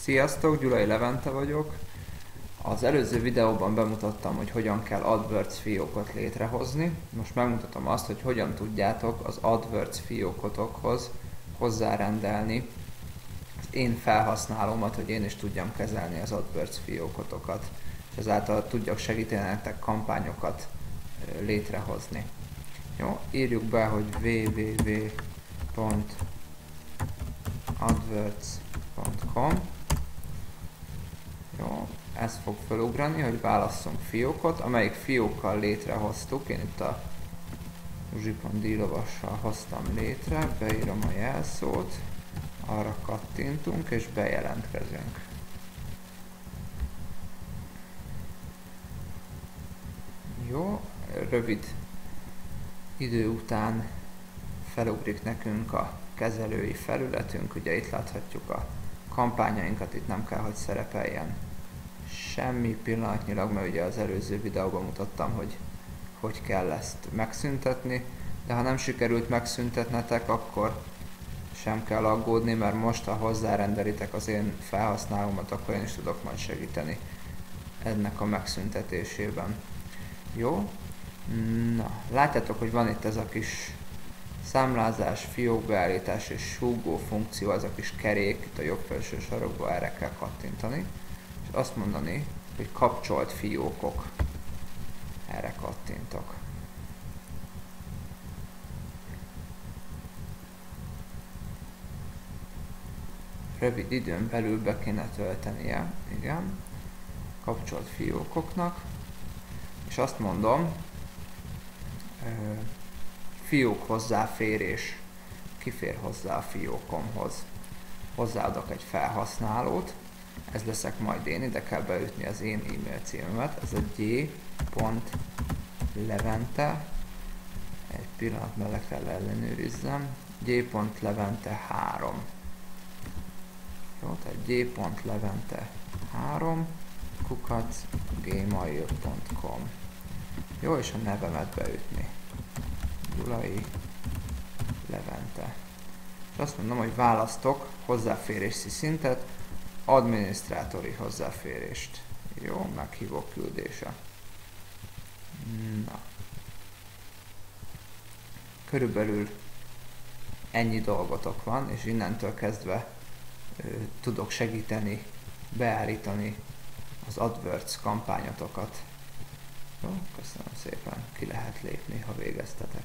Sziasztok, Gyulai Levente vagyok. Az előző videóban bemutattam, hogy hogyan kell AdWords fiókot létrehozni. Most megmutatom azt, hogy hogyan tudjátok az AdWords fiókotokhoz hozzárendelni az én felhasználómat, hogy én is tudjam kezelni az AdWords fiókotokat, és ezáltal tudjak segíteni nektek kampányokat létrehozni. Jó, írjuk be, hogy www.adwords.com. Jó, ez fog felugrani, hogy válasszunk fiókot, amelyik fiókkal létrehoztuk. Én itt a Zsipon díjlovassal hoztam létre, beírom a jelszót, arra kattintunk és bejelentkezünk. Jó, rövid idő után felugrik nekünk a kezelői felületünk, ugye itt láthatjuk a kampányainkat, itt nem kell, hogy szerepeljen semmi pillanatnyilag, mert ugye az előző videóban mutattam, hogy kell ezt megszüntetni, de ha nem sikerült megszüntetnetek, akkor sem kell aggódni, mert most, ha hozzárendelitek az én felhasználómat, akkor én is tudok majd segíteni ennek a megszüntetésében. Jó? Na, látjátok, hogy van itt ez a kis számlázás, fiókbeállítás és súgó funkció, az a kis kerék, itt a jobb felső sarokba, erre kell kattintani, és azt mondani, hogy kapcsolt fiókok. Erre kattintok. Rövid időn belül be kéne töltenie, igen, kapcsolt fiókoknak, és azt mondom, fiók hozzáférés, kifér hozzá a fiókomhoz. Hozzáadok egy felhasználót, ez leszek majd én, ide kell beütni az én e-mail címemet, ez a g.levente, egy pillanat mellé kell ellenőrizzem, g.levente3. Jó, tehát g.levente3 @gmail.com. Jó, és a nevemet beütni. Gyulai Levente. És azt mondom, hogy választok hozzáférési szintet, adminisztrátori hozzáférést. Jó, meghívó küldése. Na. Körülbelül ennyi dolgotok van, és innentől kezdve tudok segíteni, beállítani az AdWords kampányotokat. Jó, köszönöm szépen, ki lehet lépni, ha végeztetek.